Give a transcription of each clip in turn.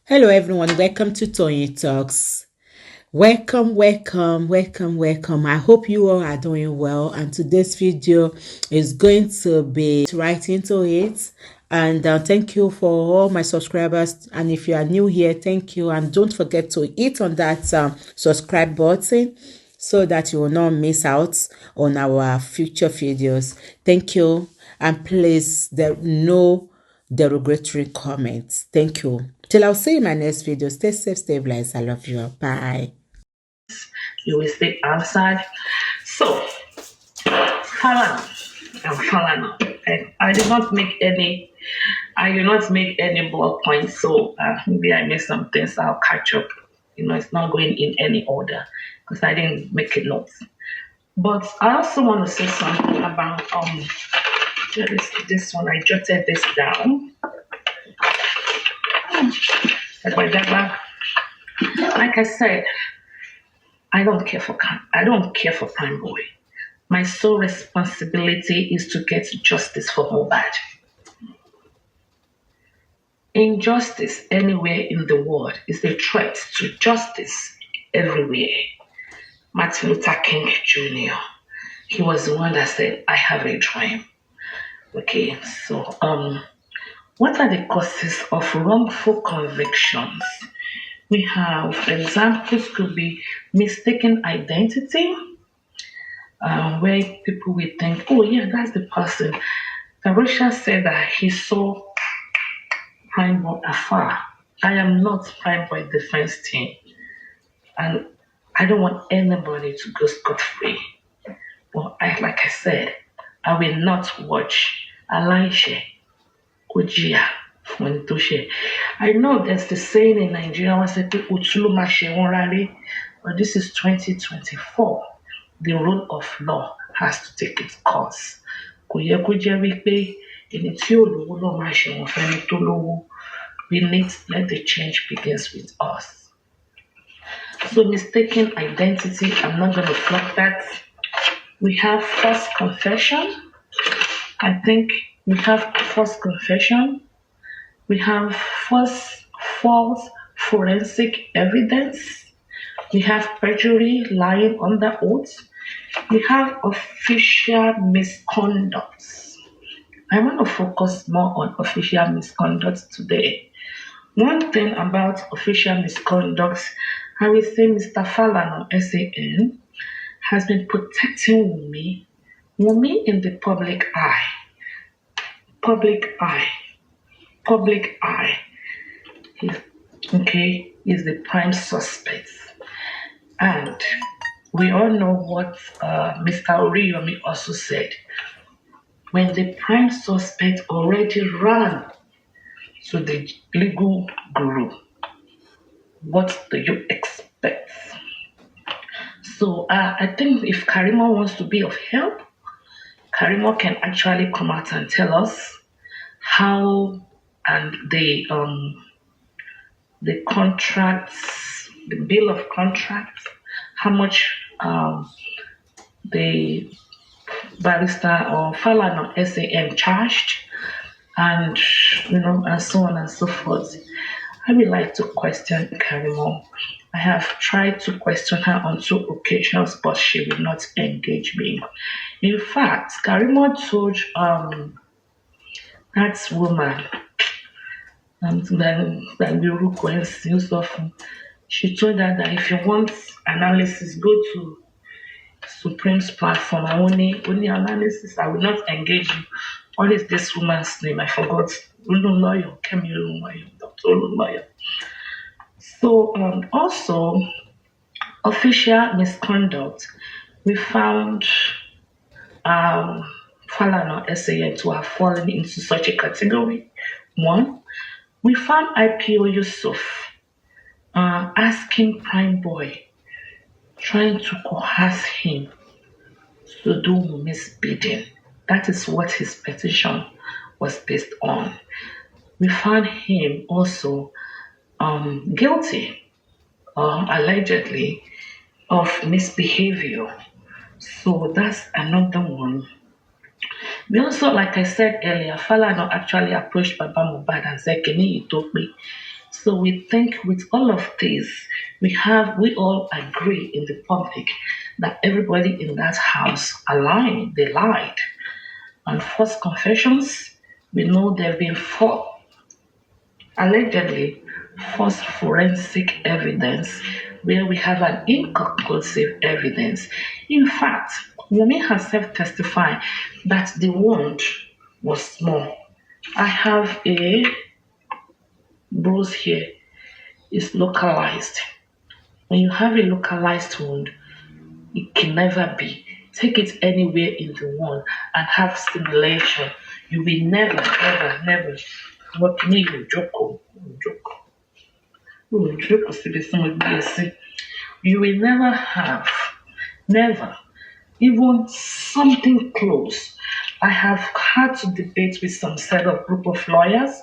Hello everyone, welcome to Tony Talks. Welcome. I hope you all are doing well, and today's video is going to be right into it. And thank you for all my subscribers, and if you are new here, thank you, and don't forget to hit on that subscribe button so that you will not miss out on our future videos. Thank you, and please there no derogatory comments. Thank you. Till I'll see you in my next video. Stay safe, stay blessed. I love you. Bye. You will stay outside. So, Falana, I'm Falana. I did not make any. I did not make any blog points. So maybe I missed some things. I'll catch up. It's not going in any order because I didn't make a note. But I also want to say something about this one. I jotted this down. Like I said, I don't care for PrimeBoy. My sole responsibility is to get justice for Mohbad. Injustice anywhere in the world is a threat to justice everywhere. Martin Luther King Jr., he was the one that said, I have a dream. Okay, so what are the causes of wrongful convictions? We have examples could be mistaken identity, where people will think, oh yeah, that's the person. Karusha said that he saw PrimeBoy afar. I am not PrimeBoy defense team, and I don't want anybody to go scot-free. But like I said, I will not watch Alaishe Kojia when Toshe. I know there's the saying in Nigeria, but this is 2024. The rule of law has to take its course. We need, let the change begins with us. So mistaken identity, I'm not going to flog that. We have false confession. I think we have false confession. We have false forensic evidence. We have perjury, lying under oath. We have official misconduct. I want to focus more on official misconduct today. One thing about official misconduct, I will say Mr. Falana, SAN, has been protecting Wunmi in the public eye. He's the prime suspect. And we all know what Mr. Oriyomi also said. When the prime suspect already ran to the legal guru, what do you expect? So I think if Karimo wants to be of help, Karimo can actually come out and tell us how and the contracts, the bill of contracts, how much the barrister or Falana SAM charged, and and so on and so forth. I would like to question Karimo. I have tried to question her on 2 occasions, but she will not engage me. In fact, Karimo told that woman, she told her that if you want analysis, go to Supreme's platform. I only analysis. I will not engage you. What is this woman's name? I forgot. Lawyer, Dr. Lawyer. So also official misconduct. We found Falana SAN to have fallen into such a category. 1, we found IPO Yusuf asking PrimeBoy, trying to coerce him to do Wunmi's bidding. That is what his petition was based on. We found him also guilty, allegedly, of misbehavior. So that's another one. We also, like I said earlier, Falana actually approached Baba Mohbad and said, "Can you talk me?" So we think with all of this, we all agree in the public that everybody in that house aligned, they lied. On false confessions, we know there have been allegedly false forensic evidence where we have an inconclusive evidence. In fact, Wunmi herself testified that the wound was small. I have a bruise here. It's localized. When you have a localized wound, it can never be. Take it anywhere in the wound and have stimulation. You will never. What me you joke. You will never have, never, even something close. I have had to debate with some set of group of lawyers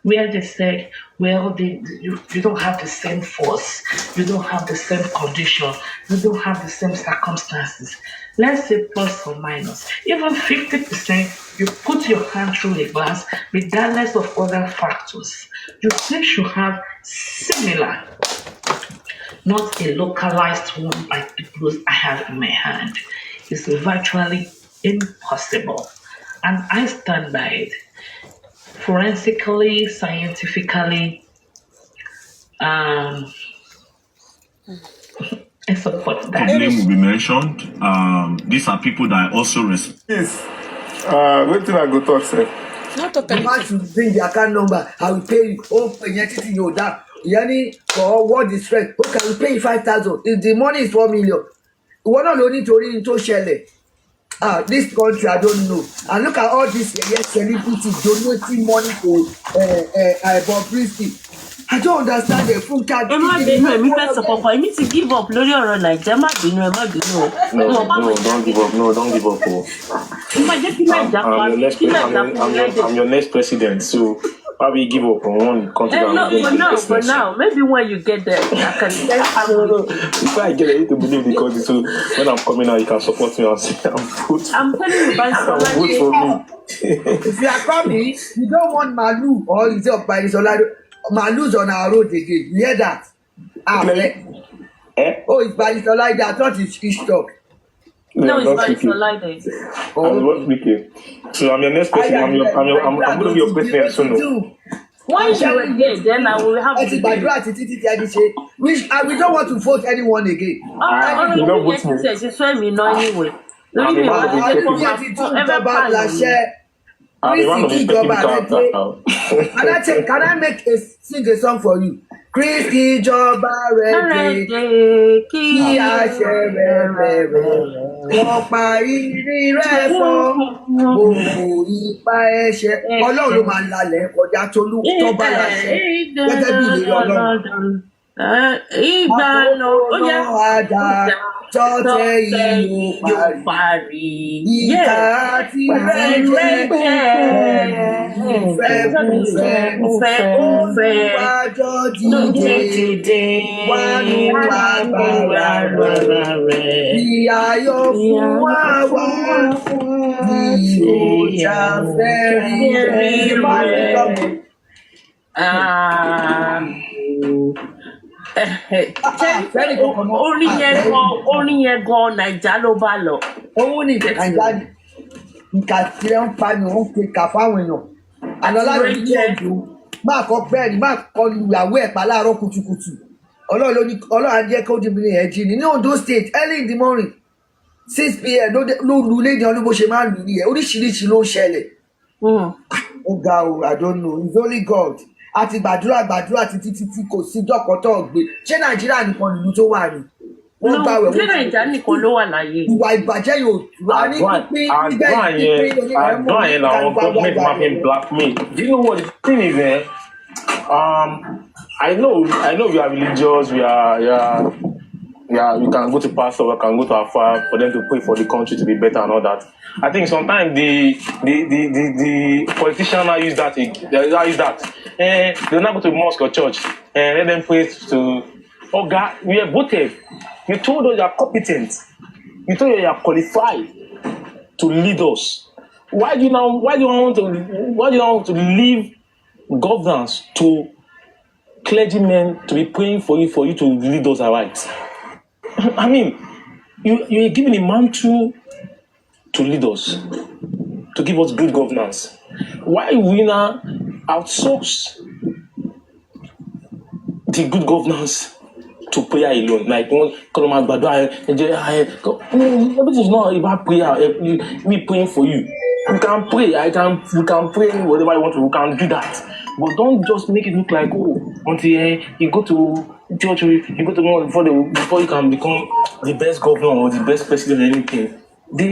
where they said, well, you don't have the same force, you don't have the same condition, you don't have the same circumstances. Let's say plus or minus, even 50%, you put your hand through a glass, regardless of other factors. You still should have similar, not a localized one like the bruise I have in my hand. It's virtually impossible. And I stand by it. Forensically, scientifically, I support that. Name will be mentioned. These are people that I also respect. Yes. Wait till I go talk, sir. Not talk You have to bring the account number. I will pay you. Oh, anything you that. Yani for what is strength? Okay, I will pay you 5,000. If the money is 4 million, what not only to read into Shelley. This country I don't know. And look at all these celebrities donating money to Bobrisky. I don't understand the full card. ẹ má bínú èmi fẹ́ sọ kọ̀ọ̀kan èmi ti give up lórí ọ̀rọ̀ nàìjíríà má bínú ẹ má bínú o. No, don't give up. No, don't give up. Oh. mo máa jẹ́ kí nàìjíríà parí kí nàìjíríà parí lẹ́dẹ̀. I'm your next president, so why will you give up on one country? No, for now, maybe when you get there, I can No. Before I get ready to believe the country, so when I'm coming out, you can support me and say, I'm telling you, by vote for me. If you are coming, you don't want Malu or is it by the Malu's on our road again. You hear that? Oh, it's by the Solid. I thought it's talk. No, it's by speaking. Solid. I'm not speaking. So I'm your next president. I'm going to be your president soon. Once you are here, then I will have to. We don't want to vote anyone again. You don't vote me. She swear me no anyway. I'm the one And I say, can I sing a song for you? Kristi Jọba rẹ̀ dé, kí àṣẹ rẹ̀ wọ́n pa ìrì rẹ̀ fọ́, gbogbo ipa ẹ̀ṣẹ̀. Ọlọ́run ló máa ń lalẹ̀ kọjá tó bá láṣẹ gẹ́gẹ́ bí ìlérí Ọlọ́run. Ìgbà lọ, ó yẹ tọ́tẹ̀ yìí yóò parí. Ìka tí rẹ̀ jẹ́ ìfẹ́ wájọ́ dìde wá ní agbára rẹ̀. Ìyáyọ̀ fún wa wá ní òjà fẹ́rí rẹ̀. Orin yẹn gan Naija ló bá lọ. Owó ní Naija ni nǹkan tí ẹ ń pa ni ó ń pe kà fáwọn èèyàn. Àná láti ní ẹ̀dùn máa kọ bẹ́ẹ̀ ni máa kọ ìyàwó ẹ̀ pa láàárọ̀ kùtùkùtù. Ọlọ́run á jẹ́ kó dìbò ní ẹ̀jì ní Ondo State early in the morning 6 p.m. ló lu lédi ọdún bó ṣe máa ń lù nìyẹn oríṣiríṣi ló ń ṣẹlẹ̀. Ó ga o, I don't know, it's only God. Àti gbàdúrà títí kò sí dọ́kọ̀tọ̀ gbé. Ṣé Nàìjíríà nìkan nìlú tó wà ní? Wọ́n gbà wẹ̀ wọ́n. Ṣé Nàìjíríà nìkan ló wà láyé? Ìwà ìbàjẹ́ yóò wà ní pípín àdúrà yẹn làwọn government máa fi blackmail. Do you know what the thing is there? I know we are religious, we can go to pastor, we can go to Alpha for them to pray for the country to be better and all that. I think sometimes the politicians now use that. They'll not go to mosque or church and let them pray to. Oh God, we are voted. You told us you are competent. You told us you are qualified to lead us. Why do you want to leave governance to clergymen to be praying for you to lead us aright. I mean, you're given a mantle to lead us, to give us good governance. Why we now outsource the good governance to prayer alone? Like, everything is not about prayer. Me praying for you. We can pray. We can pray whatever you want to. We can do that. But don't just make it look like, until you go to church, you go to more before you can become the best governor or the best president or anything. We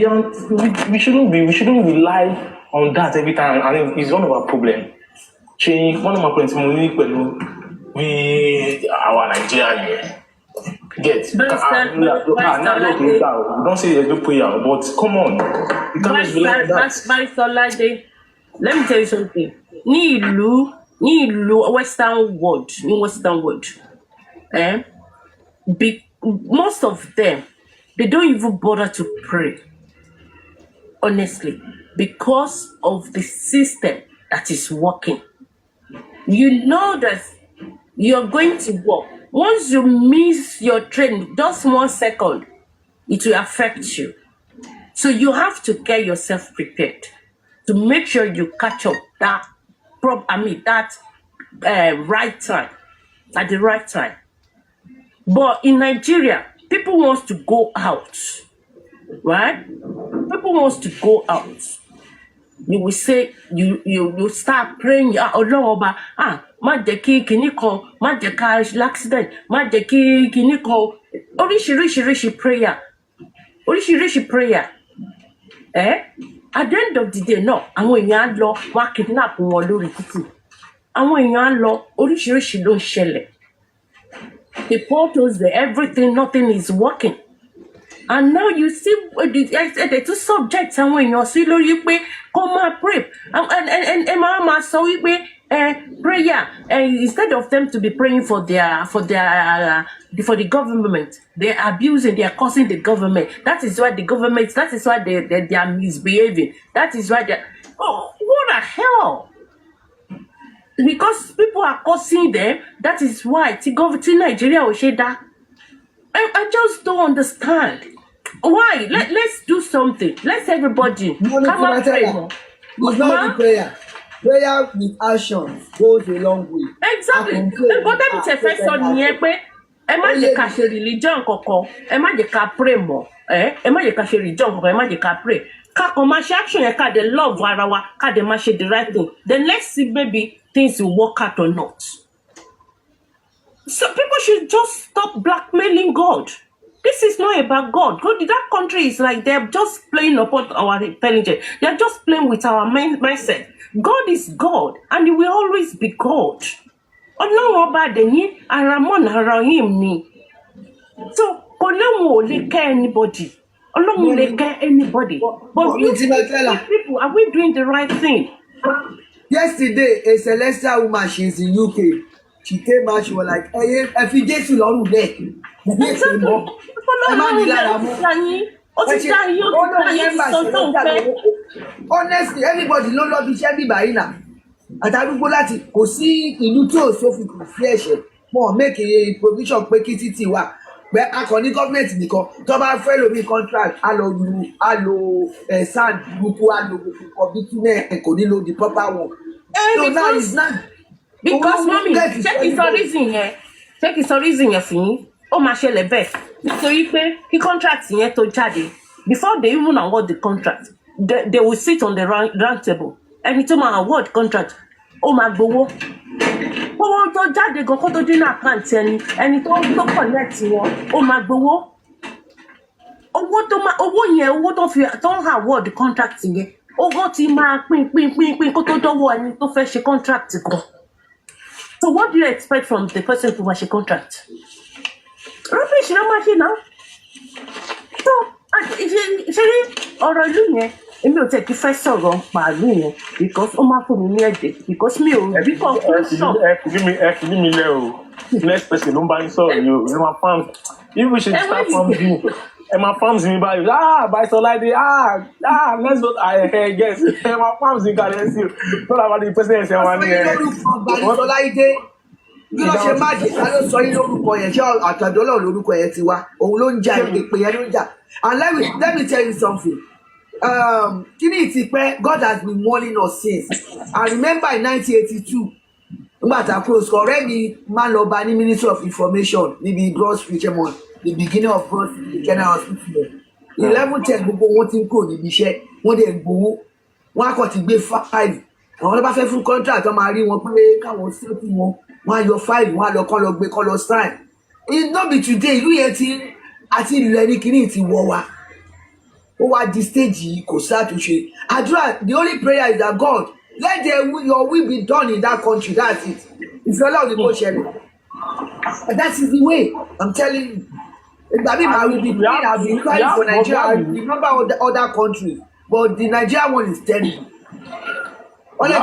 shouldn't rely on that every time, and it's one of our problems. One of my problems with our Nigerian. Get. We don't say there's no prayer, but come on. You can't just rely on that. Let me tell you something. Ní ìlú Western world, most of them, they don't even bother to pray, honestly, because of the system that is working. You know that you're going to work. Once you miss your train, just 1 second, it will affect you. So you have to get yourself prepared to make sure you catch up that right time, at the right time. But in Nigeria, people want to go out, right? People want to go out. You will say, you start praying, má jẹ́ kí kinní kan, má jẹ́ ká accident, má jẹ́ kí kinní kan, oríṣiríṣi prayer. At the end of the day, no, àwọn èèyàn á lọ, wọ́n á kidnap wọn lórí títì. Àwọn èèyàn á lọ, oríṣiríṣi ló ń ṣẹlẹ̀. The portals, everything, nothing is working. And now you see the two subjects àwọn èèyàn sí lórí pé kó máa pray. And máa sọ wípé prayer, instead of them to be praying for the government, they're abusing, they're causing the government. That is why they are misbehaving. That is why what the hell? Because people are causing them. That is why Nigeria will say that. I just don't understand. Why? Let's do something. Let's everybody come and pray. It's not prayer. Prayer with action goes a long way. Exactly. But let me tell you something. Ẹ má jẹ́ ká ṣe religion kankan. Ẹ má jẹ́ ká pray mọ́. Ẹ má jẹ́ ká ṣe religion kankan. Ẹ má jẹ́ ká pray. Ká kàn máa ṣe action yẹn ká dé love ara wa. Ká dé máa ṣe the right thing. Then let's see maybe things will work out or not. So people should just stop blackmailing God. This is not about God. That country is like they're just playing upon our intelligence. They're just playing with our mindset. God is God, and He will always be God. Ọlọ́run ọba dẹ̀yìn Aramon Arahim ni. So Ọlọ́run ò lè kẹ́ anybody. Ọlọ́run lè kẹ́ anybody. But you people, are we doing the right thing? Yesterday, a celestial woman, she's in UK. She came out, she was like, if you get to Lord, honestly, everybody no love iṣẹ́ bíbá yìí náà. Àtàdúgbò láti kò sí ìlú tí ò sófin kò sí ẹ̀ṣẹ̀. Wọ́n make a provision pé kí títì wà. Pé akọni gọ́ọ̀mẹ̀ntì nìkan tó bá fẹ́ lómi contract á lo sand gbogbo á lo gbogbo bitumen kò ní lo the proper one. So now it's not. Because mommy, check his reason yẹn fún yín. Ó máa ṣẹlẹ̀ bẹ́ẹ̀ nítorí pé kí contract yẹn tó jáde, before they even award the contract, they will sit on the round table. Ẹni tó máa award contract, ó máa gbowó. Owó tó jáde gan kó tó dín ní àkáǹtì ẹni tó connect wọn, ó máa gbowó. Owó tó ń award contract yẹn, owó ti máa pín kó tó dọ́wọ́ ẹni tó fẹ́ ṣe contract gan. So what do you expect from the person who has a contract? Rubbish, no machine now. So, ọ̀rọ̀ ìlú yẹn, èmi ò tẹ̀ kí fẹ́ sọ̀rọ̀ pàálù yẹn because ó máa fún mi ní ẹ̀jẹ̀ because mi ò rí conclusion. Ẹ fi mí lẹ́ o. Next person ló ń bá yín sọ̀rọ̀ yìí o. Ẹ máa farm. If we should start from you. Ẹ máa farm sí mi báyìí. Báyìí let's go. I guess. Ẹ máa farm sí mi kàlẹ́ sí o. Not about the president ṣe wá ní ẹ. bí wọ́n ṣe má jẹ́ ká ló sọ yín lórúkọ yẹn ṣé àtàdé ọlọ́run lórúkọ yẹn ti wá òun ló ń jà èpè yẹn ló ń jà and let me tell you something kí ni ìtìpẹ́ God has been warning us since I remember in 1982 nígbà tá a close ọ̀rẹ́ mi máa lọ bá ní Ministry of Information níbi Broad Street ẹ̀mọ́ the beginning of Broad Street General Hospital 11:10 gbogbo wọn ti ń kúrò níbi iṣẹ́ wọ́n dẹ̀ gbowó wọ́n á kàn ti gbé fáìlì àwọn tó bá fẹ́ fún contract wọ́n máa rí wọn pé káwọn ṣẹ́kù wọn wọ́n á yọ fáìlì wọ́n á lọ kọ́ lọ gbé kọ́ lọ sign it no be today ìlú yẹn ti àti ilẹ̀ ní kíní ti wọ̀ wá ó wá di stage yìí kò ṣàtúnṣe àdúrà the only prayer is that God let your will be done in that country that's it ìfẹ́ ọlọ́run ni kò ṣẹlẹ̀ that is the way I'm telling you ìgbà mi máa will be praying I be crying for Nigeria I remember other countries but the Nigeria one is terrible wọ́n lè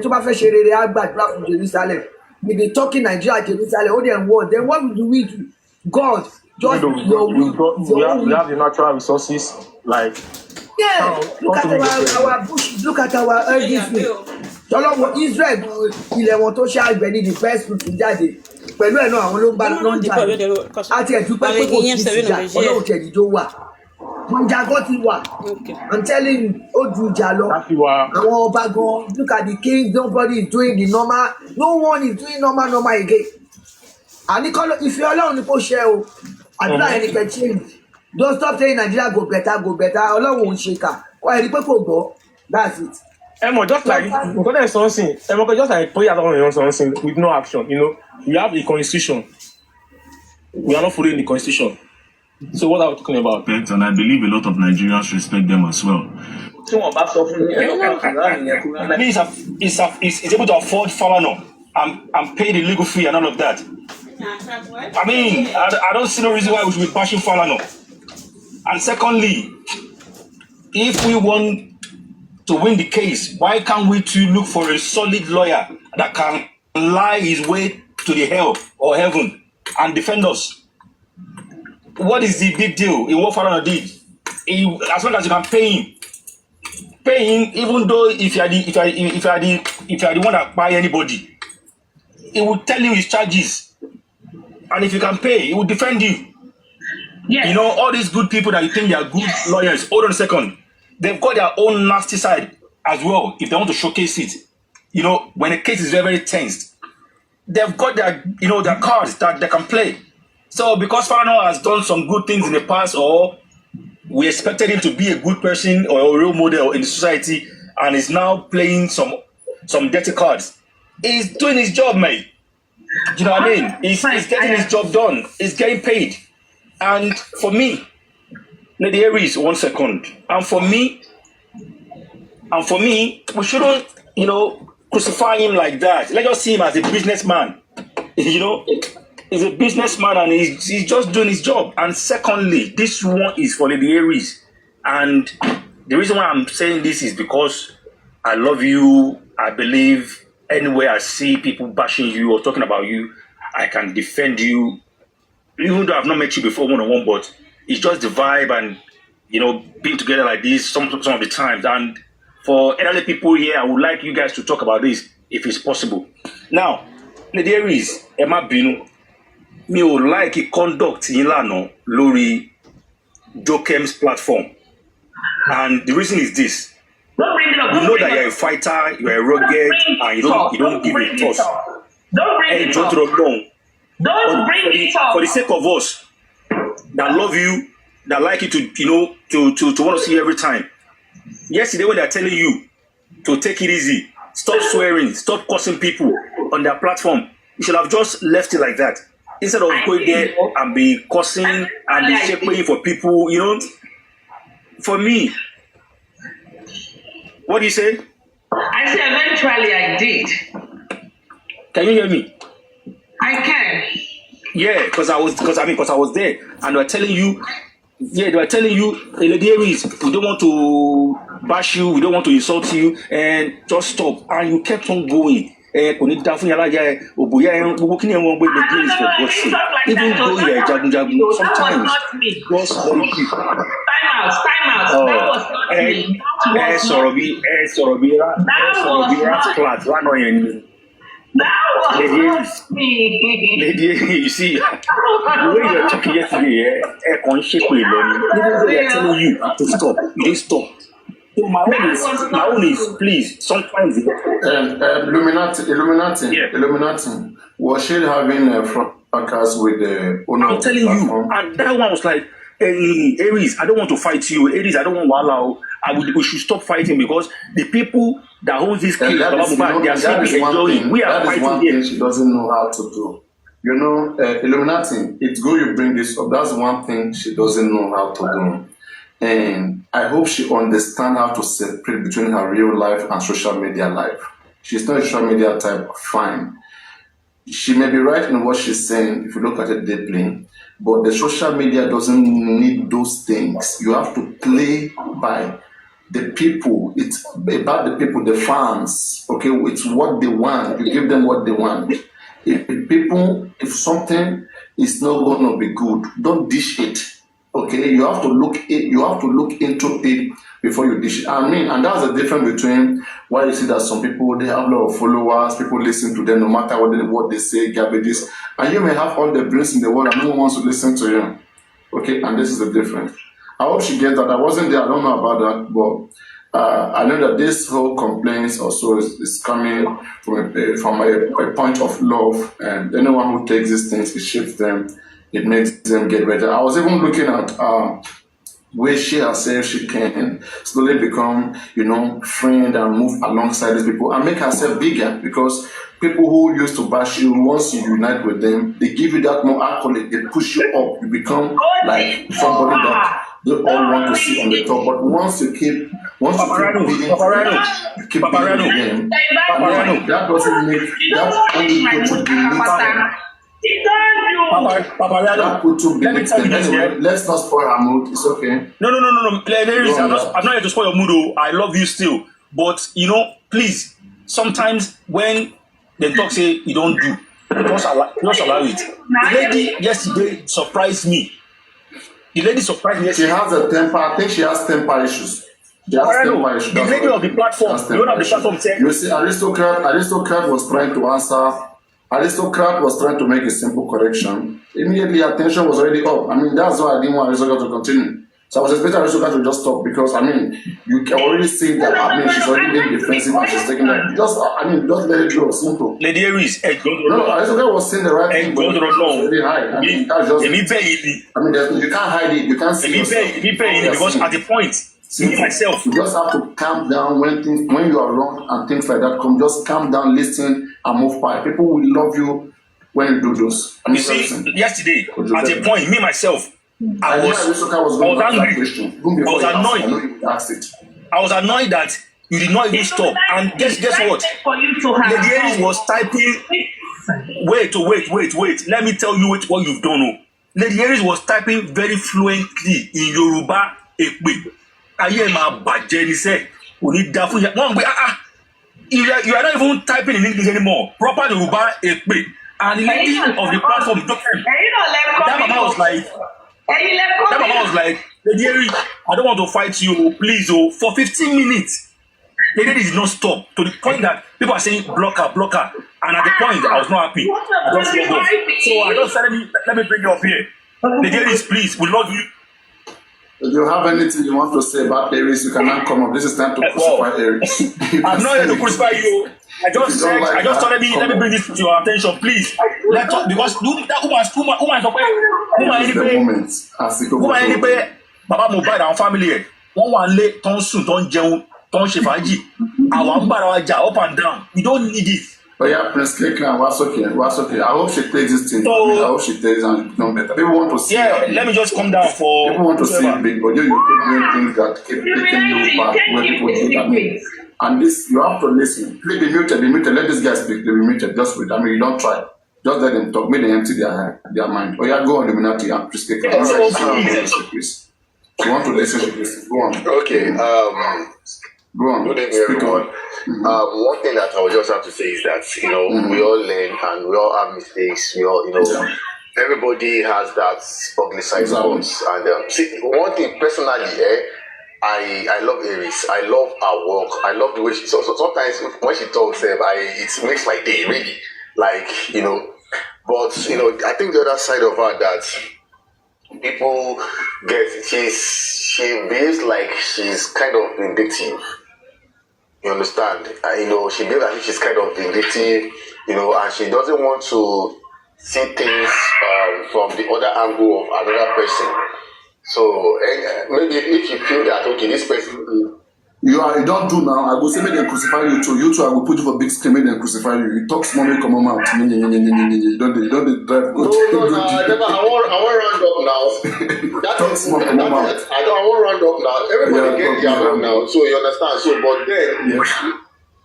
tó bá fẹ́ ṣe rere á gbàdúrà fún Jerusalem we dey talking Nigeria Jerusalem ó dẹ̀ ń wọ̀ then what do we do God just your will we have the natural resources like. Yeah, look at our bush, look at our everything. Tọ́lọ́wọ́ Israel ilẹ̀ wọn tó ṣe àgbẹ̀ ní the first fruit jáde pẹ̀lú ẹ̀ náà àwọn ló ń bá lọ́njà àti ẹ̀dúpẹ́ pé kò tí ì jà ọlọ́run tẹ̀lídó wà mọ̀jàgọ́ ti wà I'm telling you ó ju ìjà lọ àwọn ọba gan look at the king nobody is doing the normal no one is doing normal again àníkọ́ ìfẹ́ ọlọ́run ni kò ṣe o àdúrà ẹni kẹ́ change. Don't stop saying Nigeria go better. Ọlọ́run ò ń ṣe kà. Wọ́n ẹ̀rí pé kò gbọ́. That's it. Just like something. Just like prayer on something with no action. We have a constitution. We are not following the constitution. So what are we talking about? And I believe a lot of Nigerians respect them as well. I mean, it's able to afford Falano and pay the legal fee and all of that. I mean, I don't see no reason why we should be bashing Falano. And secondly, if we want to win the case, why can't we too look for a solid lawyer that can lie his way to the hell or heaven and defend us? What is the big deal in what Falana did? As long as you can pay him, even though if you are the one that buy anybody, he will tell you his charges, and if you can pay, he will defend you. Yes. All these good people that you think they are good lawyers, hold on a second. They've got their own nasty side as well, if they want to showcase it. When a case is very, very tensed, they've got their, their cards that they can play. So because Farno has done some good things in the past, or we expected him to be a good person or a role model in the society, and is now playing some dirty cards, he's doing his job, mate. Do you know what I mean? He's getting his job done. He's getting paid. And for me, Lady Aries, 1 second. And for me, we shouldn't, crucify him like that. Let's just see him as a businessman. He's a businessman and he's just doing his job. And secondly, this one is for Lady Aries. And the reason why I'm saying this is because I love you. I believe anywhere I see people bashing you or talking about you, I can defend you. Even though I've not met you before one-on-one, but it's just the vibe and, being together like this some of the times. And for elderly people here, I would like you guys to talk about this if it's possible. Now, Lady Aries, Emma Binu, me would like a conduct in Lano, Lori Jokem's platform. And the reason is this. Don't bring it up. You know that you're a fighter, you're a rugged, and you don't give a toss. Don't bring it up. Don't bring it up. For the sake of us that love you, that like you to want to see you every time. Yesterday when they're telling you to take it easy, stop swearing, stop cursing people on their platform, you should have just left it like that. Instead of going there and be cursing and be shaping for people, For me, what do you say? I said eventually I did. Can you hear me? I can. Yeah, because I was there, and they were telling you, Lady Aries, we don't want to bash you, we don't want to insult you, and just stop. And you kept on going. Even though you're jagun, sometimes just very quick. Time out. That was not me. That was not me. Lady, you see, the way you were talking yesterday, even though they're telling you to stop, you didn't stop. So my own is please, sometimes Illuminati. Was she having a fracas with the owner? I'm telling you, and that one was like, hey, Aries, I don't want to fight you. Aries, I don't want to allow. We should stop fighting because the people that hold this case, they are simply enjoying. We are fighting one thing she doesn't know how to do. You know, Illuminati, it's good you bring this up. That's one thing she doesn't know how to do. And I hope she understands how to separate between her real life and social media life. She's not a social media type, fine. She may be right in what she's saying if you look at it deeply, but the social media doesn't need those things. You have to play by the people. It's about the people, the fans. Okay, it's what they want. You give them what they want. If something is not going to be good, don't dish it. Okay, you have to look into it before you dish it. I mean, and that's the difference between why you see that some people, they have a lot of followers, people listen to them no matter what they say, garbages, and you may have all the brains in the world and no one wants to listen to you. Okay, and this is the difference. I hope she gets that. I wasn't there, I don't know about that, but I know that this whole complaints also is coming from a point of love, and anyone who takes these things, it shapes them. It makes them get better. I was even looking at where she herself she can slowly become, friend and move alongside these people and make herself bigger, because people who used to bash you, once you unite with them, they give you that more accolade, they push you up, you become like somebody that they all want to see on the top. But once you keep beating them, that doesn't make that only put you Papa, let me tell you this, anyway, let's not spoil her mood. It's okay. No. I'm not here to spoil your mood. I love you still. But, please, sometimes when they talk, say, you don't do, just allow it. The lady yesterday surprised me. She has a temper. I think she has temper issues. The lady of the platform, the owner of the platform said, you see, Aristocrat was trying to answer. Aristocrat was trying to make a simple correction. Immediately, attention was already up. I mean, that's why I didn't want Aristocrat to continue. So I was expecting Aristocrat to just stop because, you can already see that, she's already being defensive and she's taking that. Just let it go, simple. Lady Aries, no, Aristocrat was saying the right thing, but it's really high. That's just, you can't hide it. You can't see it. Because at the point, myself. You just have to calm down when you are wrong and things like that come. Just calm down, listen, and move by. People will love you when you do those. You see, yesterday, at a point, me myself, I was angry. I was annoyed. I was annoyed that you did not even stop. And guess what? Lady Aries was typing. Wait. Let me tell you what you've done. Lady Aries was typing very fluently in Yoruba Ekpe. You are not even typing in English anymore. Proper Yoruba Ekpe. And the lady of the platform, that mama was like, Lady Aries, I don't want to fight you, please. For 15 minutes, the lady did not stop to the point that people are saying block her. And at the point, I was not happy. I just logged off. So I just said, let me bring you up here. Lady Aries, please, we love you. If you have anything you want to say about Aries, you can now come up. This is time to crucify Aries. I'm not here to crucify you. I just thought let me bring this to your attention, please. Let's talk, because Baba Mohbad and family one lay ton soon, ton jẹun, ton ṣe fàájì. Àwa ń bára wa jà up and down. We don't need it. But yeah, Prince Cleveland, what's okay. I hope she takes this thing. I hope she takes and become better. People want to see. Yeah, let me just come down for. People want to see it big, but you keep doing things that keep taking you back where people do that. And this, you have to listen. Please be muted. Let this guy speak. They be muted. Just wait. You don't try. Just let them talk. Make them empty their mind. Oh yeah, go on Illuminati and Prince Cleveland. Please. You want to listen to this? Go on. Okay. Go on. Good evening, everyone. One thing that I would just have to say is that, we all learn and we all have mistakes. We all, everybody has that ugly side of us. And see, one thing personally, I love Aries. I love her work. I love the way she. So sometimes when she talks, it makes my day really. Like but I think the other side of her that people get, she behaves like she's kind of vindictive. You understand? She behaves like she's kind of vindictive. And she doesn't want to see things from the other angle of another person. So maybe if you feel that okay, this person. You don't do now. I will say make them crucify you too. You too, I will put you for big screen, make them crucify you. You talk small, make come out. You don't drive. No, I never. I want round up now. Talk small, come out. I want round up now. Everybody get their own now. So you understand. So, but then. Yes.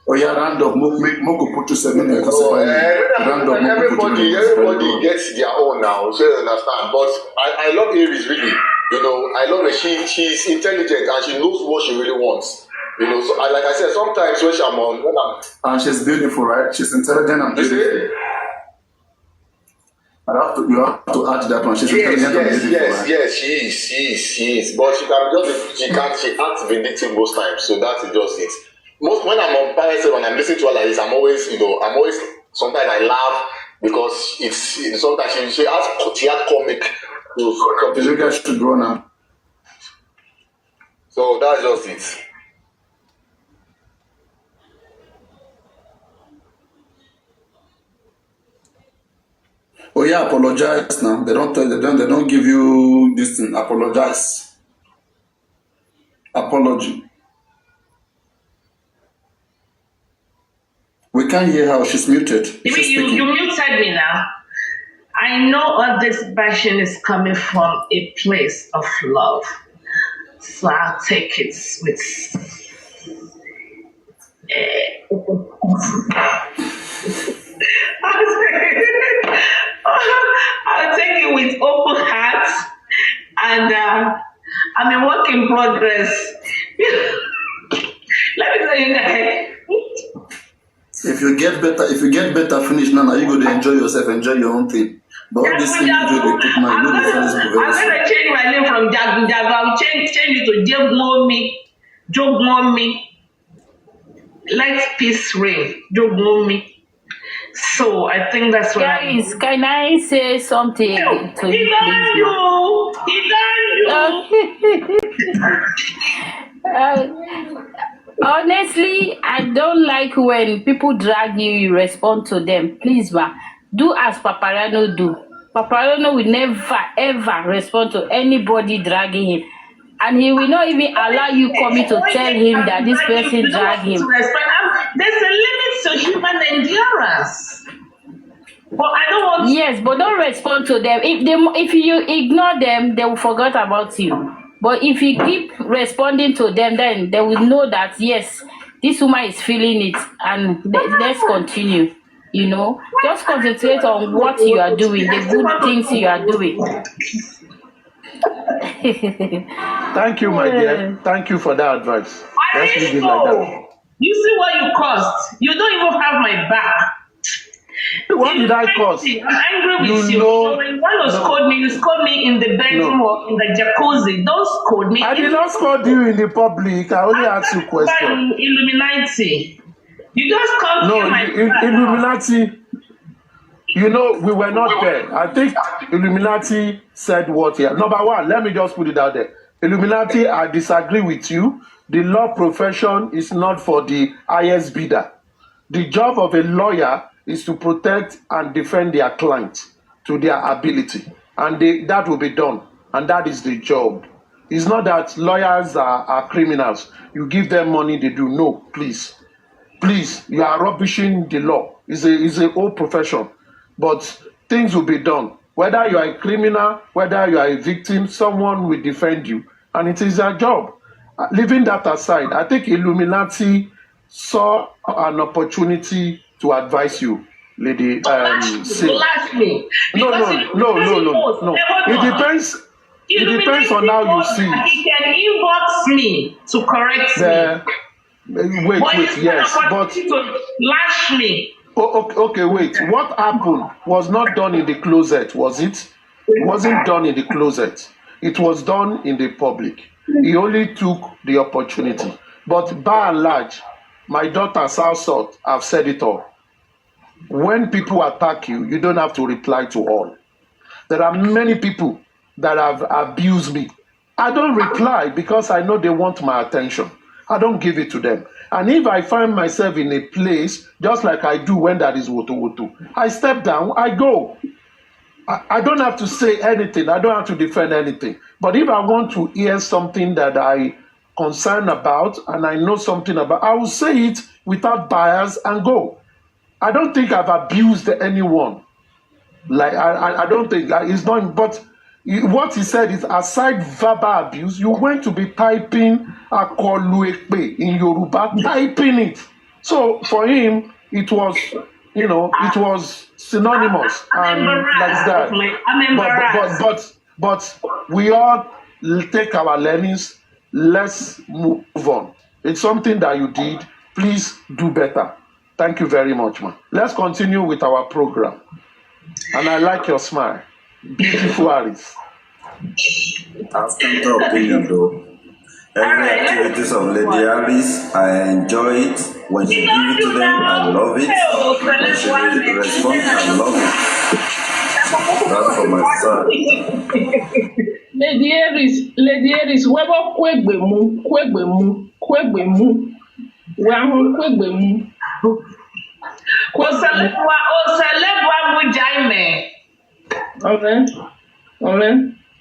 Oh yeah, round up. Moko put you 7 and crucify you. Everybody gets their own now. So you understand. But I love Aries really. I love her. She's intelligent and she knows what she really wants. So like I said, sometimes when I'm on, and she's beautiful, right? She's intelligent and beautiful. You have to add that one. She's intelligent and beautiful. Yes, she is. But she acts vindictive most times. So that's just it. When I'm on Panelists, when I'm listening to her like this, I'm always, sometimes I laugh because it's sometimes she has comic. You guys should go now. So that's just it. Oh yeah, apologize now. They don't give you this thing. Apologize. Apology. We can't hear her. She's muted. You muted me now. I know all this passion is coming from a place of love. So I'll take it with I'll take it with open heart, and I'm a work in progress. Let me tell you guys. If you get better, finish now. You go to enjoy yourself, enjoy your own thing. But all this thing you do, they put my I'm gonna change my name from Jagun. I'll change it to Wunmi. Let peace reign, Wunmi. So I think that's what. Guys, can I say something to you? Honestly, I don't like when people drag you, you respond to them. Please, do as Paparano do. Paparano will never ever respond to anybody dragging him. And he will not even allow you coming to tell him that this person dragged him. There's a limit to human endurance. But I don't want. Yes, but don't respond to them. If you ignore them, they will forget about you. But if you keep responding to them, then they will know that yes, this woman is feeling it, and let's continue. Just concentrate on what you are doing, the good things you are doing. Thank you, my dear. Thank you for that advice. Let's leave it like that. You see what you cost. You don't even have my back. What did I cost? I'm angry with you. When you want to scold me, you scold me in the bedroom or in the jacuzzi. Don't scold me. I did not scold you in the public. I only asked you questions. Illuminati. You just come here, my Illuminati. We were not there. I think Illuminati said what here. Number one, let me just put it out there. Illuminati, I disagree with you. The law profession is not for the highest bidder. The job of a lawyer is to protect and defend their clients to their ability. And that will be done. And that is the job. It's not that lawyers are criminals. You give them money, they do. No, please. Please, you are rubbishing the law. It's a whole profession. But things will be done. Whether you are a criminal, whether you are a victim, someone will defend you. And it is their job. Leaving that aside, I think Illuminati saw an opportunity to advise you, Lady Lash me. No. It depends. It depends on how you see it. He can inbox me to correct me. Wait, yes, but to lash me. Okay, wait. What happened was not done in the closet, was it? It wasn't done in the closet. It was done in the public. He only took the opportunity. But by and large, my daughter, South, I've said it all. When people attack you, you don't have to reply to all. There are many people that have abused me. I don't reply because I know they want my attention. I don't give it to them. And if I find myself in a place, just like I do when there is woto, I step down, I go. I don't have to say anything. I don't have to defend anything. But if I want to hear something that I concerned about and I know something about, I will say it without bias and go. I don't think I've abused anyone. Like I don't think it's not. But what he said is, aside verbal abuse, you're going to be typing akoluekpe in Yoruba, typing it. So for him, it was, it was synonymous and like that. I'm embarrassed. But we all take our learnings. Let's move on. It's something that you did. Please do better. Thank you very much, man. Let's continue with our program. And I like your smile. Beautiful Alice. I've come to opinion though. Every activities of Lady Alice, I enjoy it. When she give it to them, I love it. When she responds, I love it. That's for my son. Lady Aries, webo kwegbemu. Wahu kwegbemu. Oselebwa mujaime. Amen.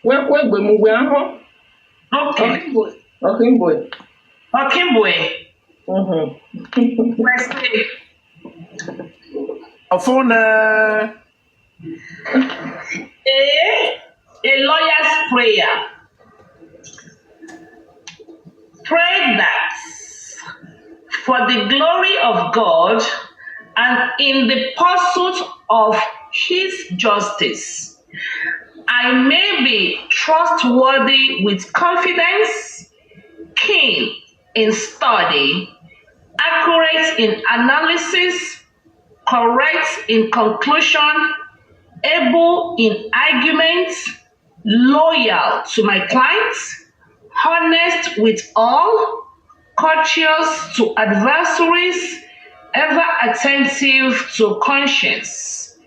Where kwegbemu wahu? Okay. Okimboy. Wednesday. Phone. A lawyer's prayer. Pray that for the glory of God and in the pursuit of his justice, I may be trustworthy with confidence, keen in study, accurate in analysis, correct in conclusion, able in arguments, loyal to my clients, honest with all, courteous to adversaries, ever attentive to conscience.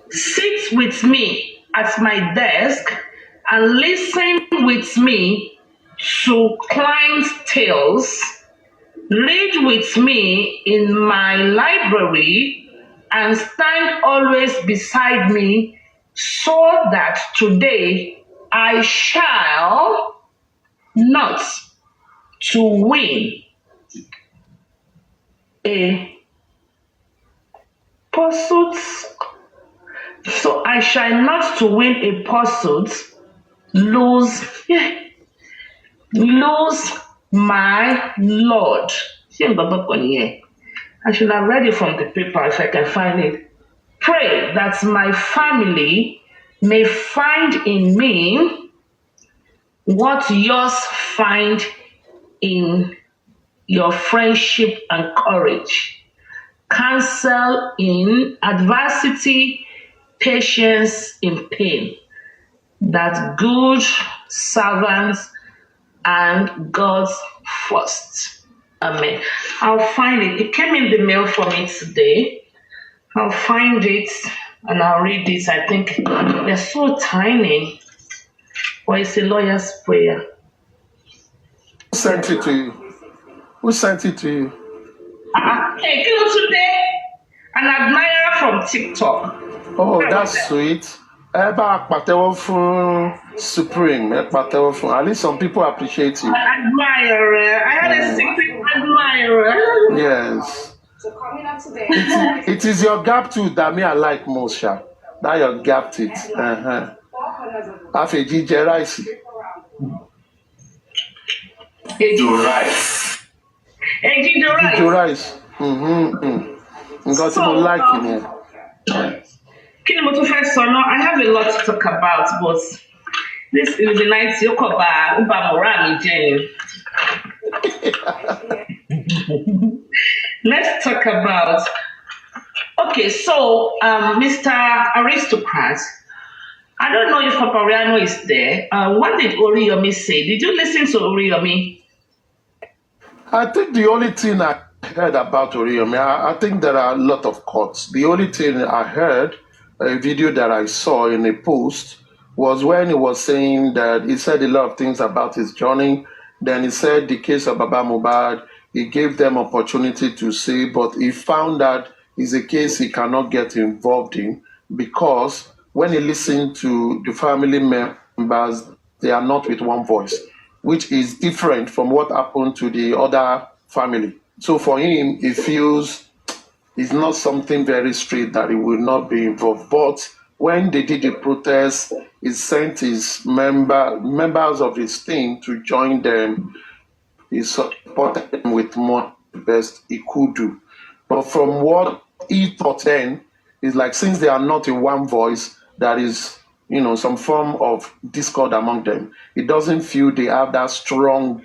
Sit with me at my desk and listen with me to client tales. Read with me in my library and stand always beside me, so that today I shall not to win a pursuit. So I shall not to win a pursuit, lose my Lord. I should have read it from the paper if I can find it. Pray that my family may find in me what yours find in your friendship and courage. Counsel in adversity, patience in pain. That good servants and God's first. Amen. I'll find it. It came in the mail for me today. I'll find it and I'll read this. I think they're so tiny. Or it's a lawyer's prayer. Who sent it to you? Who sent it to you? Hey, today, an admirer from TikTok. Oh, that's sweet. Eba pàtẹ́wọ́ fún Supreme. Pàtẹ́wọ́ fún. At least some people appreciate you. An admirer. I had a secret admirer. Yes. So coming up today. It is your gap tooth that me I like most, Sha. That your gap teeth. Afe jíjẹ rice. Jíjẹ rice. Nǹkan tí mo like ni. I have a lot to talk about, but this is the night you cover Morami Jane. Let's talk about. Okay, so Mr. Aristocrat, I don't know if Papariano is there. What did Oriyomi say? Did you listen to Oriyomi? I think the only thing I heard about Oriyomi, I think there are a lot of cuts. The only thing I heard, a video that I saw in a post, was when he was saying that he said a lot of things about his journey. Then he said the case of Baba Mohbad, he gave them opportunity to say, but he found that it's a case he cannot get involved in because when he listened to the family members, they are not with one voice, which is different from what happened to the other family. So for him, he feels it's not something very straight that he will not be involved. But when they did the protest, he sent his members of his team to join them. He supported them with more best he could do. But from what he thought then, is like since they are not in one voice, there is some form of discord among them. It doesn't feel they have that strong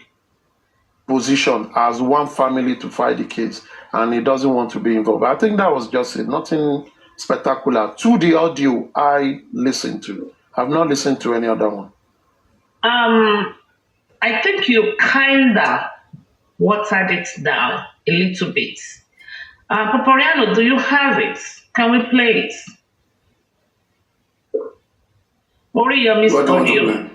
position as one family to fight the case, and he doesn't want to be involved. I think that was just it. Nothing spectacular. To the audio I listened to, I've not listened to any other one. I think you kinda watered it down a little bit. Papariano, do you have it? Can we play it? Oriyomi's audio.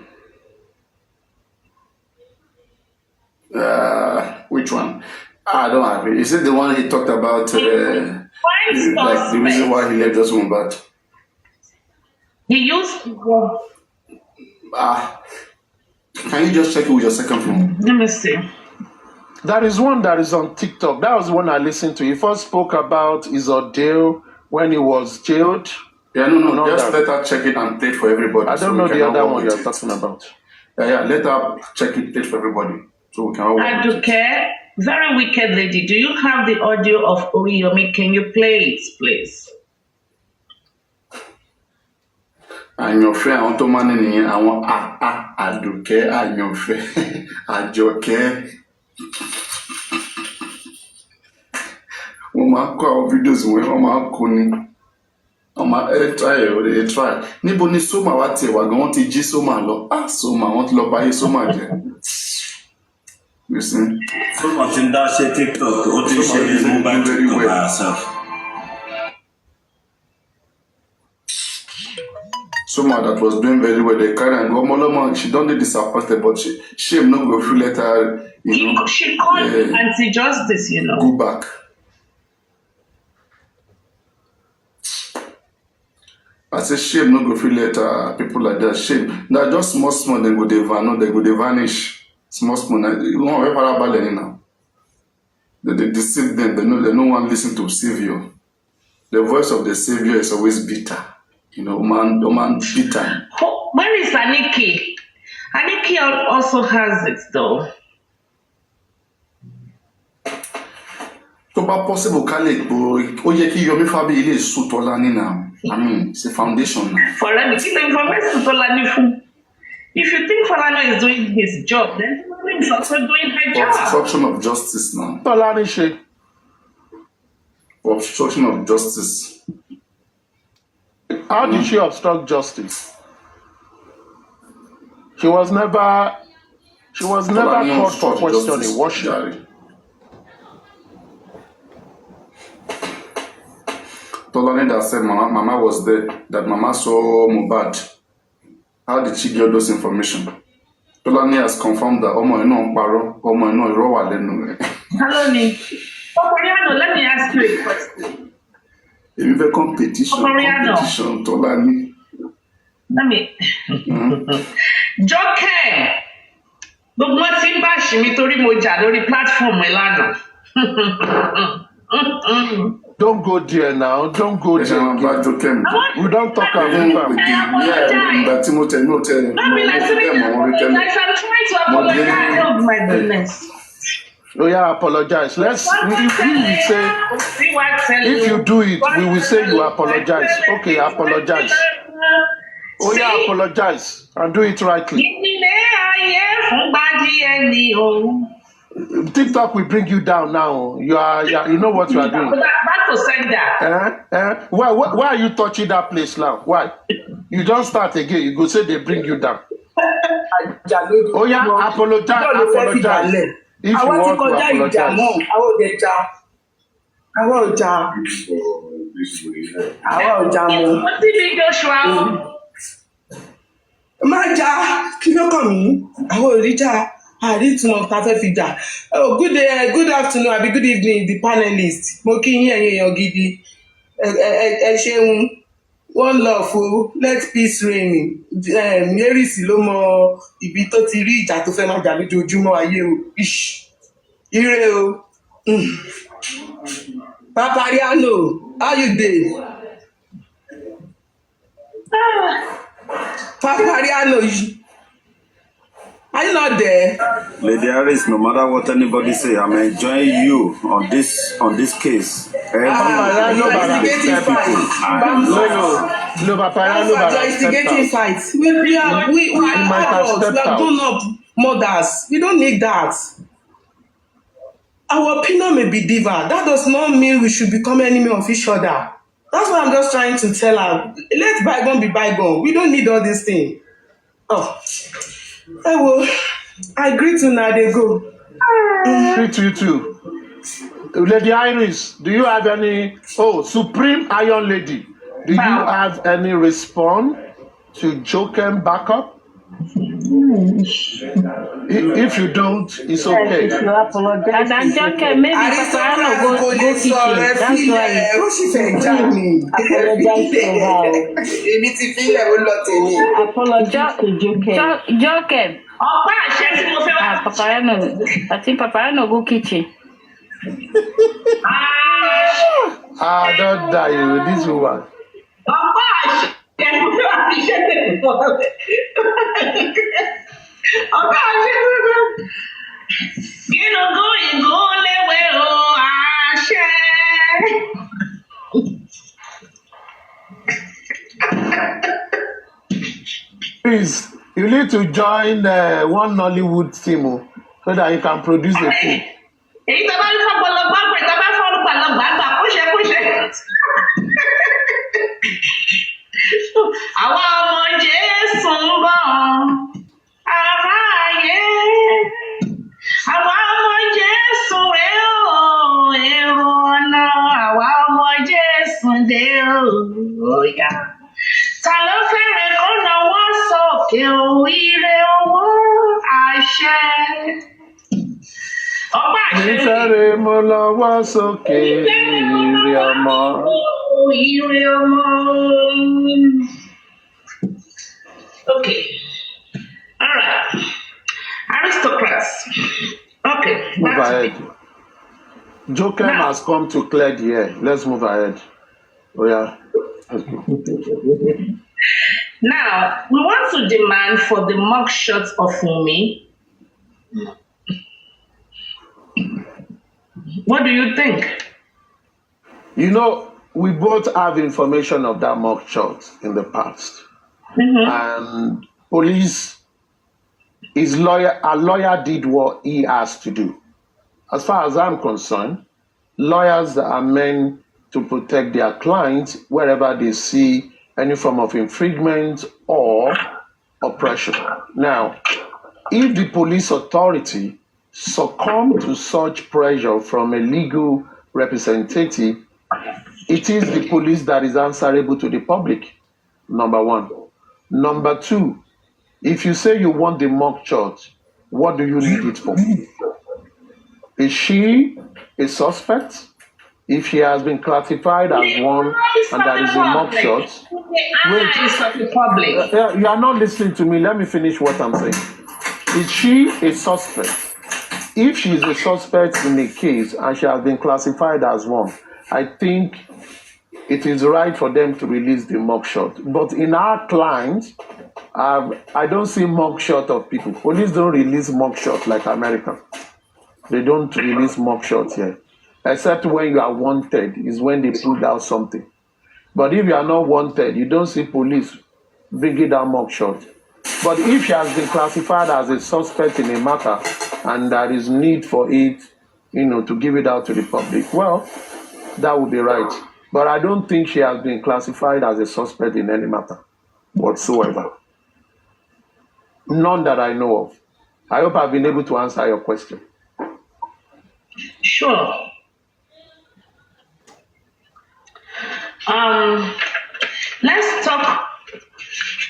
Which one? I don't have it. Is it the one he talked about? Like the reason why he left us Mohbad? He used. Can you just check it with your second phone? Let me see. There is one that is on TikTok. That was one I listened to. He first spoke about his ordeal when he was jailed. Yeah, no. Just let her check it and play it for everybody. I don't know the other one you're talking about. Yeah, let her check it, play it for everybody. So we can all Aduke, very wicked lady. Do you have the audio of Oriyomi? Can you play it, please? And your friend, I want to manage I want Aduke, and your friend, Ajoke. Wọ́n máa kọ́ àwọn videos wọ́n máa kọ́ ni wọ́n máa try níbo ni Soma wá tiẹ̀ wá gan wọ́n ti jí Soma lọ Soma wọ́n ti lọ báyé Soma jẹ́ you see. Soma ti ń dá ṣe TikTok ó ti ṣe mobile TikTok by herself. Soma that was doing very well, they carry and go Moloma, she don't get disappointed, but shame not go feel let her, she called anti-justice, go back. I say shame not go feel let people like that. Shame. Now just small, then go they vanish. Small, you don't ever have a now. They deceive them, they know no one listen to Savior. The voice of the Savior is always bitter. Man bitter. Where is Aniki? Aniki also has it though. Tó bá possible ká lè gbọ́ ó yẹ kí Yomi Fabiyi lè sùn Tọ́lání now. I mean, it's a foundation now. For let me keep the information to Tọ́lání. If you think Falana is doing his job, then Tọ́lání is also doing her job. Obstruction of justice now. Tọ́lání ṣe. Obstruction of justice. How did she obstruct justice? She was never called for questioning, was she? Tolani that said Mama was there, that Mama saw Mohbad. How did she get those information? Tolani has confirmed that Omo ino paro, Omo ino iro wa lenu. Hello, Nick. Let me ask you a question. If you competition, Tolani. Let me. Joke. Gbogbo wọn ti ń bá ṣì mi torí mo jà lórí platform ẹ lánàá. Don't go there now. Don't go there. We don't talk about it. I'm trying to apologize. Oh my goodness. Oh yeah, apologize. We say if you do it, we will say you apologize. Okay, apologize. Oh yeah, apologize and do it rightly. TikTok will bring you down now. You know what you are doing. Back to sender. Why are you touching that place now? Why? You don't start again. You go say they bring you down. Oh yeah, apologize. If you want to apologize. What did you Joshua? Má jà, kí ló kàn mí? Àwọn ò rí jà, àrí ìtumọ̀ ta fẹ́ fi jà. Oh, good afternoon, àbí good evening, the panelists. Mo kí yín ẹ̀yin èèyàn gidi. Ẹ ṣeun, one love o, let peace reign. Mary sì ló mọ ibi tó ti rí ìjà tó fẹ́ máa jà lójoojúmọ́ ayé o. Ire o. Papariano, how you dey? Papariano, are you not there? Lady Harris, no matter what anybody say, I'm enjoying you on this case. Instigating fights. We have done up mothers. We don't need that. Our opinion may be different. That does not mean we should become enemy of each other. That's what I'm just trying to tell her. Let bygone be bygone. We don't need all this thing. Oh, I agree to now. They go. Greet you too. Lady Iris, do you have any? Oh, Supreme Iron Lady, do you have any response to Jokem backup? If you don't, it's okay. And then Jokem, maybe Papa go kitchen. That's why. Apologize to Jokem. Jokem. I think Papa no go kitchen. Don't die with this woman. Please, you need to join one Nollywood team so that you can produce a film. Àwọn ọmọ Jésù ń bọ̀ aráyé. Àwọn ọmọ Jésù rẹ̀ ó èrò ọ̀nà. Àwọn ọmọ Jésù dé òòyà. Ta ló fẹ́rẹ̀ kó nawọ́ sókè o, ire owó àṣẹ. Ọba àṣẹ. Ìfẹ́rẹ̀ mo lọ́wọ́ sókè ire ọmọ. Okay. All right. Aristocrats. Okay. Move ahead. Jokem has come to clear the air. Let's move ahead. Oh yeah. Now, we want to demand for the mugshot of Wunmi. What do you think? You know, we both have information of that mugshot in the past. And police, our lawyer did what he has to do. As far as I'm concerned, lawyers are meant to protect their clients wherever they see any form of infringement or oppression. Now, if the police authority succumb to such pressure from a legal representative, it is the police that is answerable to the public, number one. Number two, if you say you want the mugshot, what do you need it for? Is she a suspect? If she has been classified as one and there is a mugshot, wait, you are not listening to me. Let me finish what I'm saying. Is she a suspect? If she is a suspect in a case and she has been classified as one, I think it is right for them to release the mugshot. But in our clients, I don't see mugshot of people. Police don't release mugshot like America. They don't release mugshot here. Except when you are wanted, is when they pulled out something. But if you are not wanted, you don't see police bringing down mugshot. But if she has been classified as a suspect in a matter, and there is need for it, to give it out to the public, well, that would be right. But I don't think she has been classified as a suspect in any matter whatsoever. None that I know of. I hope I've been able to answer your question. Sure. Let's talk.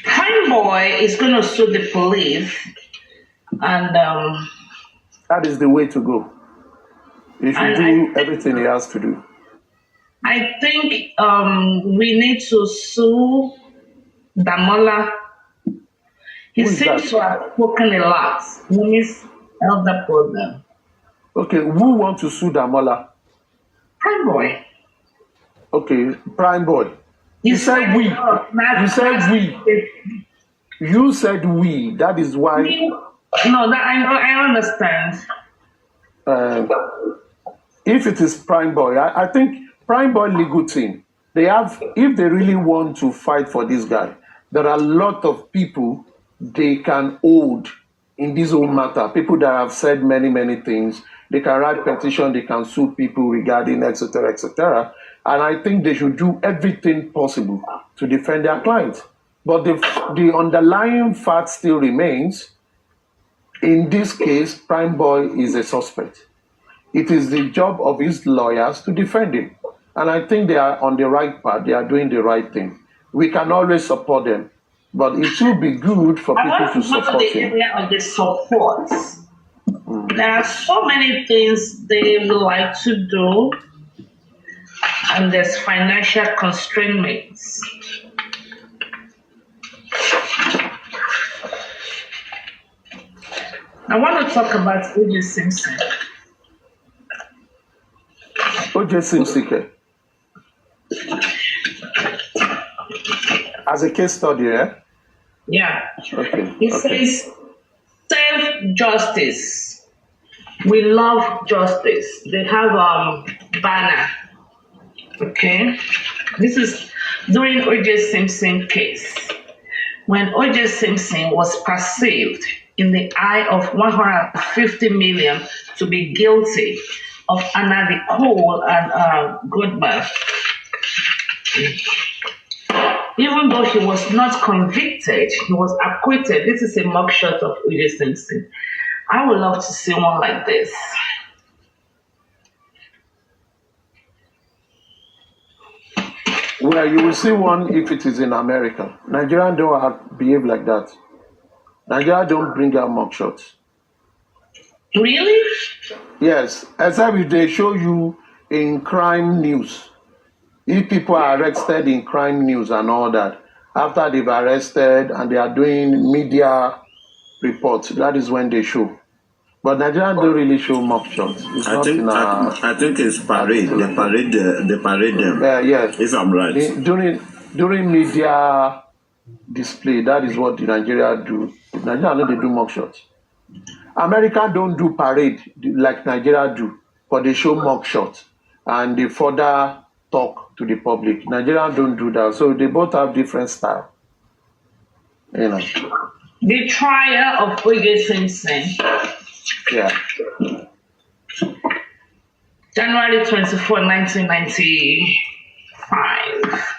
PrimeBoy is going to sue the police, and that is the way to go. He should do everything he has to do. I think we need to sue Damola. He seems to have spoken a lot. Wunmi's elder brother. Okay, who wants to sue Damola? PrimeBoy. Okay, PrimeBoy. You said we. You said we. You said we. That is why. No, that I understand. If it is PrimeBoy, I think PrimeBoy legal team, they have, if they really want to fight for this guy, there are a lot of people they can hold in this whole matter. People that have said many, many things. They can write petition, they can sue people regarding etc., etc. And I think they should do everything possible to defend their clients. But the underlying fact still remains. In this case, PrimeBoy is a suspect. It is the job of his lawyers to defend him. And I think they are on the right path. They are doing the right thing. We can always support them. But it should be good for people to support him. The area of the support. There are so many things they would like to do, and there's financial constraints. I want to talk about O.J. Simpson. O.J. Simpson. As a case study, eh? Yeah. Okay. He says, save justice. We love justice. They have a banner. Okay. This is during O.J. Simpson case. When O.J. Simpson was perceived in the eye of 150 million to be guilty of Anna Cole and Goodman. Even though he was not convicted, he was acquitted. This is a mugshot of O.J. Simpson. I would love to see one like this. Well, you will see one if it is in America. Nigeria don't behave like that. Nigeria don't bring out mugshots. Really? Yes, except if they show you in crime news. If people are arrested in crime news and all that, after they've arrested and they are doing media reports, that is when they show. But Nigeria don't really show mugshots. I think it's parade. They parade them. Yes. If I'm right. During media display, that is what the Nigeria do. Nigeria know they do mugshots. America don't do parade like Nigeria do, but they show mugshots and they further talk to the public. Nigeria don't do that, so they both have different style. The trial of O.J. Simpson. Yeah. January 24, 1995.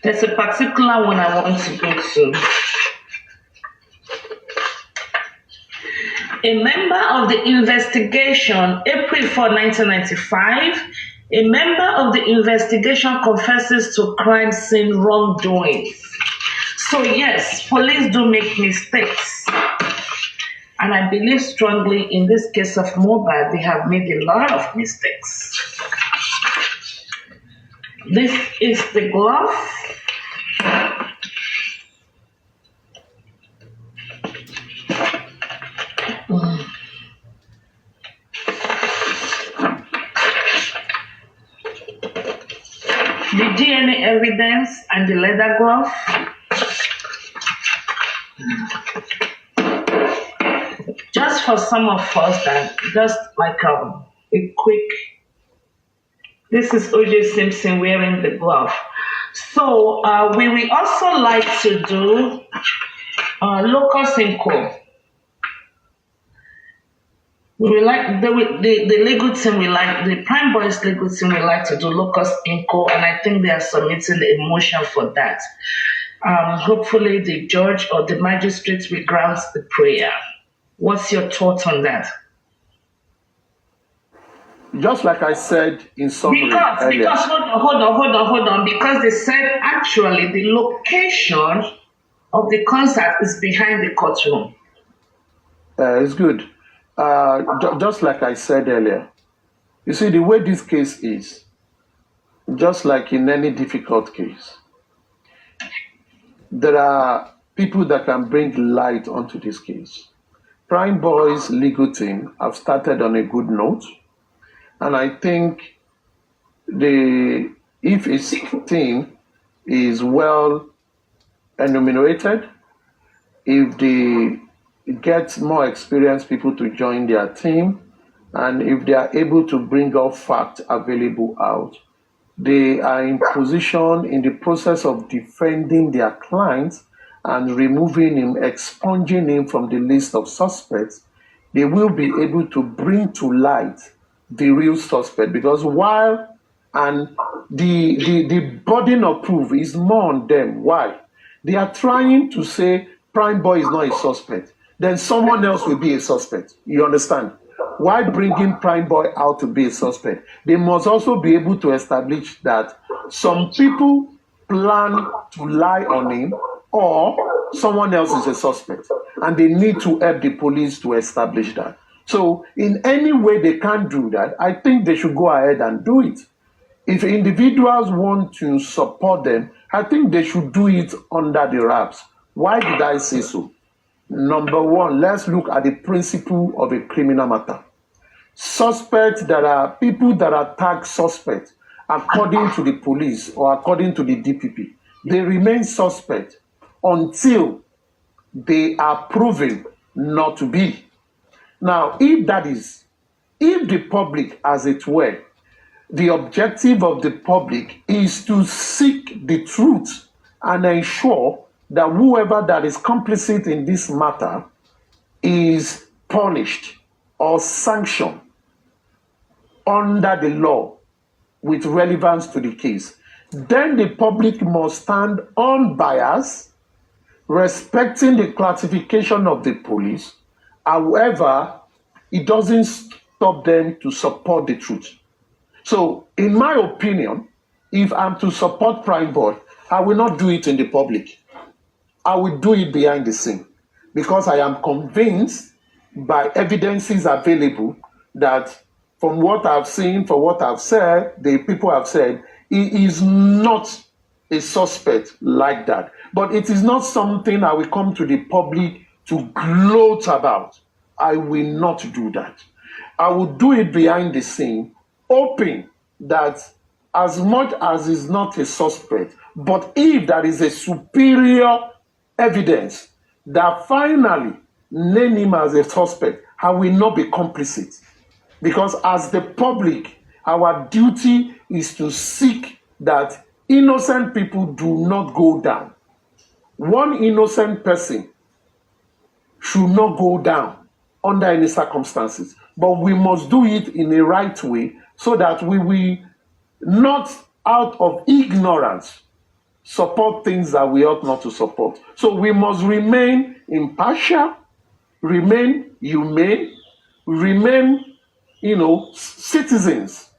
There's a particular one I want to go to. A member of the investigation, April 4, 1995, a member of the investigation confesses to crime scene wrongdoing. So yes, police do make mistakes. And I believe strongly in this case of Mohbad, they have made a lot of mistakes. This is the glove. The DNA evidence and the leather glove. Just for some of us, that just like a quick. This is O.J. Simpson wearing the glove. So we will also like to do locus inco. We will like the legal team. We like the PrimeBoy's legal team. We like to do locus inco, and I think they are submitting a motion for that. Hopefully, the judge or the magistrate will grant the prayer. What's your thought on that? Just like I said in summary earlier. Because hold on. Because they said actually the location of the concert is behind the courtroom. It's good. Just like I said earlier, you see, the way this case is, just like in any difficult case, there are people that can bring light onto this case. PrimeBoy's legal team have started on a good note, and I think if his team is well enumerated, if they get more experienced people to join their team, and if they are able to bring all facts available out, they are in position in the process of defending their clients and removing him, expunging him from the list of suspects. They will be able to bring to light the real suspect, because while and the burden of proof is more on them. Why? They are trying to say PrimeBoy is not a suspect. Then someone else will be a suspect. You understand? Why bringing PrimeBoy out to be a suspect? They must also be able to establish that some people plan to lie on him or someone else is a suspect. And they need to help the police to establish that. So in any way they can do that, I think they should go ahead and do it. If individuals want to support them, I think they should do it under the wraps. Why did I say so? Number one, let's look at the principle of a criminal matter. Suspects that are people that are tagged suspect according to the police or according to the DPP, they remain suspect until they are proven not to be. Now, if the public, as it were, the objective of the public is to seek the truth and ensure that whoever that is complicit in this matter is punished or sanctioned under the law with relevance to the case, then the public must stand unbiased, respecting the classification of the police. However, it doesn't stop them to support the truth. So, in my opinion, if I'm to support PrimeBoy, I will not do it in the public. I will do it behind the scene, because I am convinced by evidences available that from what I've seen, from what I've said, the people have said, he is not a suspect like that. But it is not something I will come to the public to gloat about. I will not do that. I will do it behind the scene, hoping that as much as he's not a suspect, but if there is a superior evidence that finally name him as a suspect, I will not be complicit. Because as the public, our duty is to seek that innocent people do not go down. One innocent person should not go down under any circumstances. But we must do it in a right way so that we will not, out of ignorance, support things that we ought not to support. So we must remain impartial, remain humane, remain, citizens,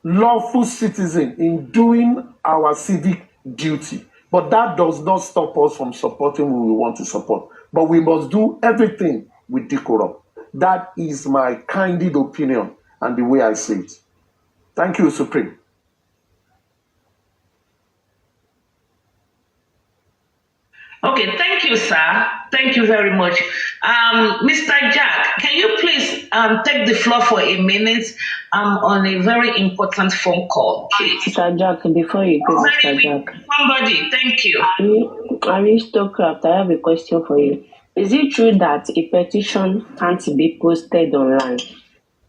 lawful citizens in doing our civic duty. But that does not stop us from supporting who we want to support. But we must do everything with decorum. That is my candid opinion and the way I see it. Thank you, Supreme. Okay, thank you, sir. Thank you very much. Mr. Jack, can you please take the floor for a minute? I'm on a very important phone call, please. Mr. Jack, before you go, Mr. Jack. Somebody, thank you. Aristocrat, I have a question for you. Is it true that a petition can't be posted online?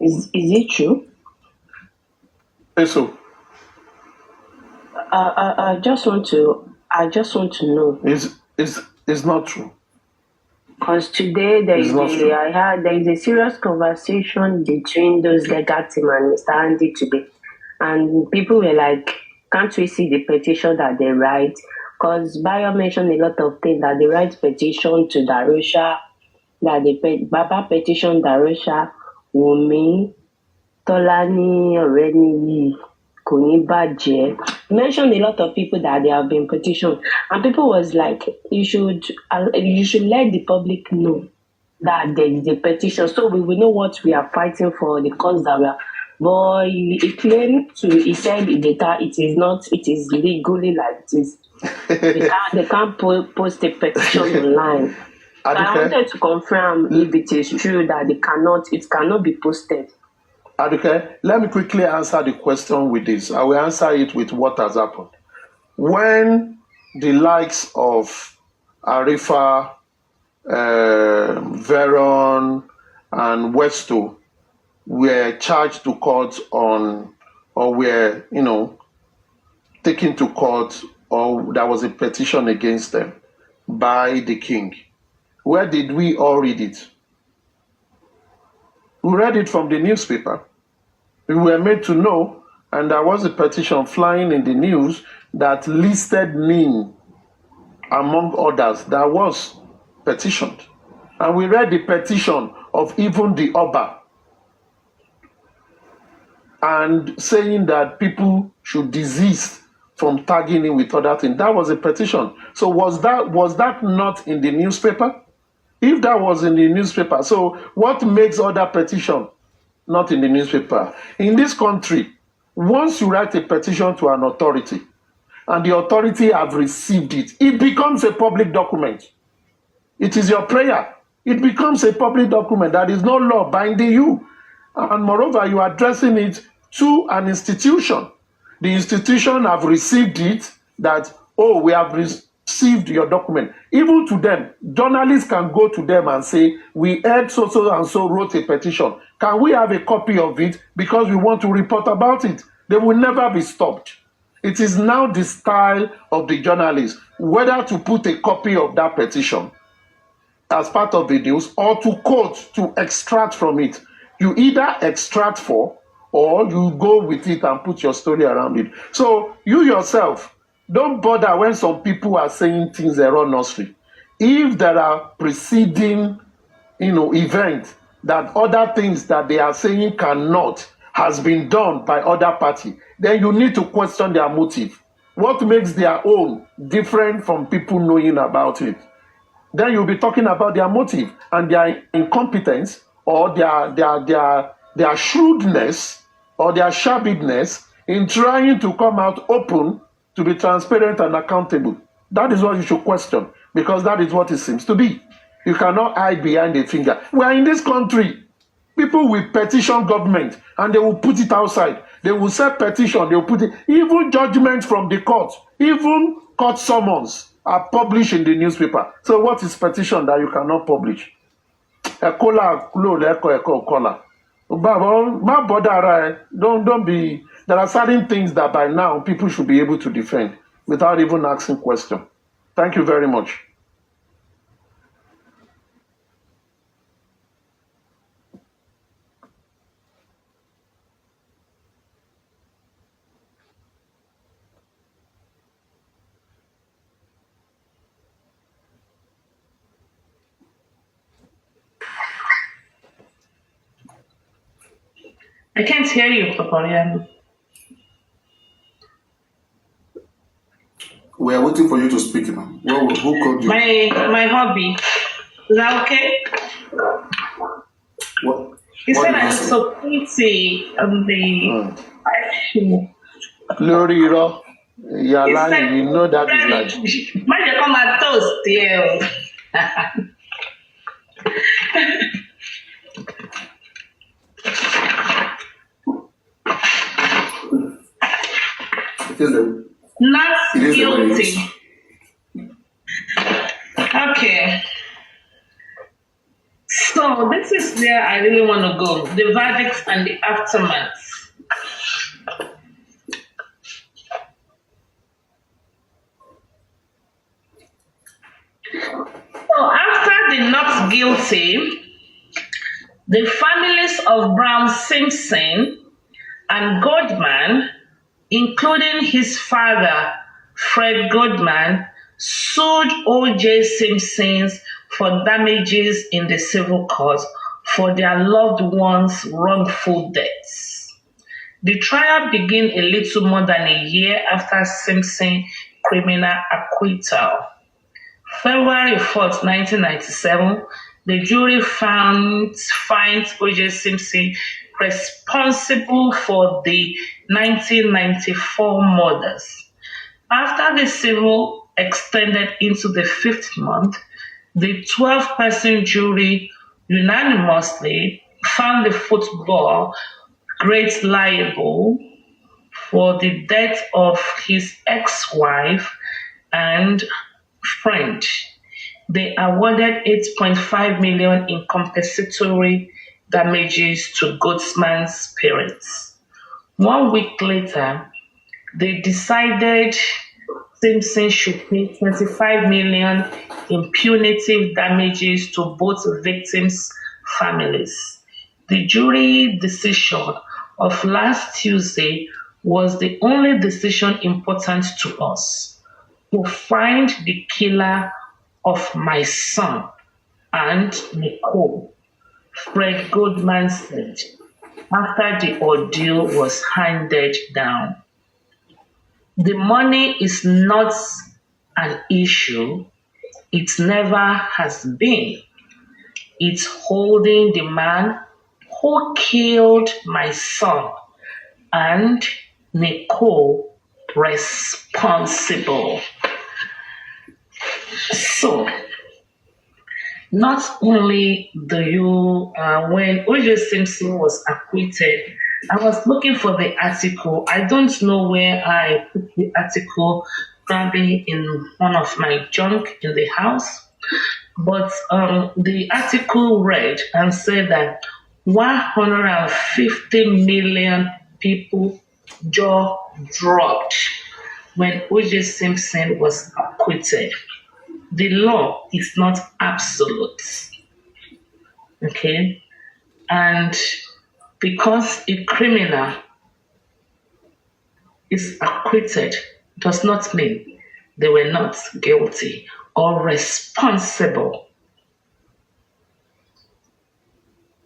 Is it true? Yes, so. I just want to know. It's not true. Because today I heard there is a serious conversation between those legal team and Mr. Andy today. And people were like, can't we see the petition that they write? Because Bayo mentioned a lot of things, that they write petition to Darusha, that Baba petition Darusha, Wunmi, Tolani, Oreni, Koni Baje. Mentioned a lot of people that they have been petitioned. And people was like, you should let the public know that there is a petition, so we will know what we are fighting for, the cause that we are. But he said it is legally like this. They can't post a petition online. So I wanted to confirm if it is true that it cannot be posted. Okay, let me quickly answer the question with this. I will answer it with what has happened. When the likes of Arifa, Veron, and Westo were charged to court or were, taken to court, or there was a petition against them by the king, where did we all read it? We read it from the newspaper. We were made to know, and there was a petition flying in the news that listed me among others that was petitioned. And we read the petition of even the Oba, and saying that people should desist from tagging in with other things. That was a petition. So was that not in the newspaper? If that was in the newspaper, so what makes other petition not in the newspaper? In this country, once you write a petition to an authority and the authority have received it, it becomes a public document. It is your prayer. It becomes a public document. That is no law binding you. And moreover, you are addressing it to an institution. The institution have received it, that, oh, we have received your document. Even to them, journalists can go to them and say, we heard so and so wrote a petition. Can we have a copy of it, because we want to report about it? They will never be stopped. It is now the style of the journalists whether to put a copy of that petition as part of the news or to quote, to extract from it. You either extract for, or you go with it and put your story around it. So you yourself, don't bother when some people are saying things erroneously. If there are preceding, events that other things that they are saying cannot has been done by other party, then you need to question their motive. What makes their own different from people knowing about it? Then you'll be talking about their motive and their incompetence, or their shrewdness or their sharpness in trying to come out open to be transparent and accountable. That is what you should question, because that is what it seems to be. You cannot hide behind a finger. We are in this country. People will petition government and they will put it outside. They will say petition, they will put it, even judgment from the court, even court summons are published in the newspaper. So what is petition that you cannot publish? Don't be. There are certain things that by now people should be able to defend without even asking questions. Thank you very much. I can't hear you, Papa. We are waiting for you to speak now. Who called you? My hobby. Is that okay? What? He said I'm so pretty on the Loriro, you're lying. You know that is like. Might you come and toast, dear? Not guilty. Okay. So this is where I really want to go. The verdicts and the aftermath. guilty, the families of Brown Simpson and Goldman, including his father, Fred Goldman, sued O.J. Simpson for damages in the civil court for their loved ones' wrongful deaths. The trial began a little more than a year after Simpson's criminal acquittal. February 4th, 1997, the jury finds O.J. Simpson responsible for the 1994 murders. After the civil extended into the 5th month, the 12-person jury unanimously found the football great liable for the death of his ex-wife and friend. They awarded $8.5 million in compensatory damages to Goldman's parents. 1 week later, they decided Simpson should pay $25 million in punitive damages to both victims' families. The jury decision of last Tuesday was the only decision important to us: to find the killer of my son and Nicole, Fred Goldman said, after the ordeal was handed down. The money is not an issue. It never has been. It's holding the man who killed my son and Nicole responsible. So, not only do you, when O.J. Simpson was acquitted, I was looking for the article. I don't know where I put the article, probably in one of my junk in the house. But the article read and said that 150 million people jaw dropped when O.J. Simpson was acquitted. The law is not absolute. Okay? And because a criminal is acquitted does not mean they were not guilty or responsible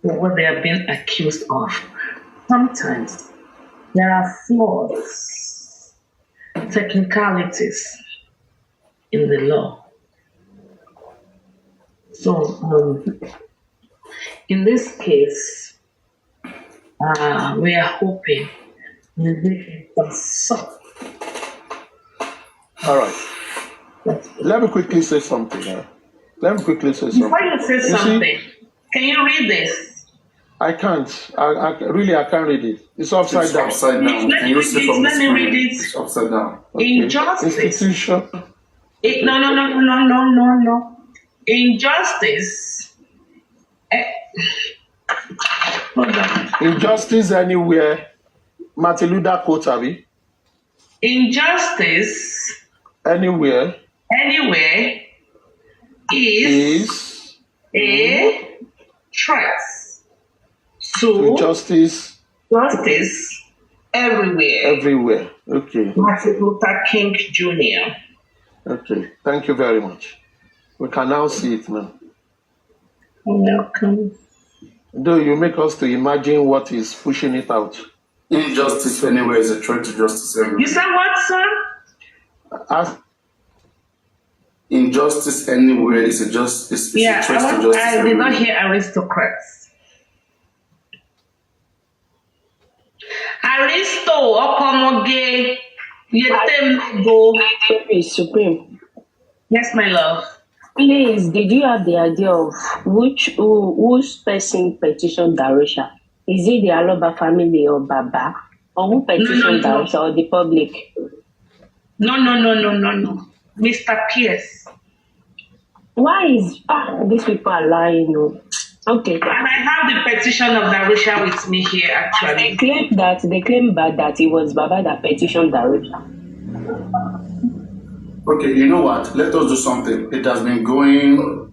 for what they have been accused of. Sometimes there are flaws, technicalities in the law. So, in this case, we are hoping we can solve. All right. Let me quickly say something. Before you say something, can you read this? I can't. I can't read it. It's upside down. Upside down. Let me read it. It's upside down. Okay. Injustice. Institution. No. Injustice. Hold on. Injustice anywhere. Martin Luther quote, Abi. Injustice anywhere is a threat to justice everywhere. Okay. Martin Luther King Jr. Okay. Thank you very much. We can now see it now. Welcome. Though you make us to imagine what is pushing it out. Injustice anywhere is a threat to justice everywhere. You said what, sir? Injustice anywhere is a threat to justice everywhere. I did not hear aristocrats. Aristo, Okomoge, Yetemgo. Supreme. Yes, my love. Please, did you have the idea of whose person petitioned Darusha? Is it the Aloba family or Baba? Or who petitioned Darusha or the public? No. Mr. Pierce. Why is these people are lying? Okay. And I have the petition of Darusha with me here actually. They claim that it was Baba that petitioned Darusha. Okay, you know what? Let us do something. It has been going,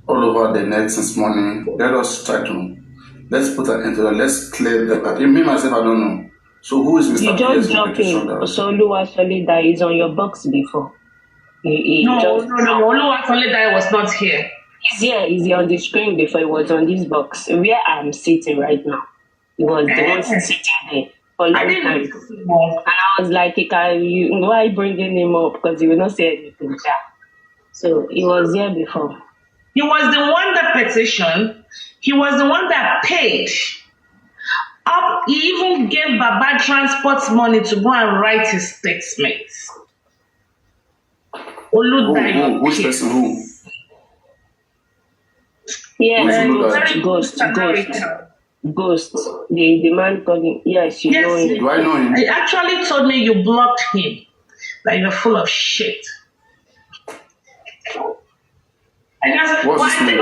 all over the net since morning. Let us try to let's put an end to that. Let's clear that. Me myself, I don't know. So who is Mr. You PS just drop him. Oluwatole that is on your box before. No, Oluwatole was not here. He's here. He's on the screen before. He was on this box where I'm sitting right now. He was the one sitting there for a long time. And I was like, why bringing him up? Because he will not say anything. So he was here before. He was the one that petitioned. He was the one that paid. He even gave Baba transport money to go and write his statements. Which person? Who? Yeah, Ghost. The man told him, yes, you know him. Do I know him? He actually told me you blocked him. Like you're full of shit. I just, What's his name?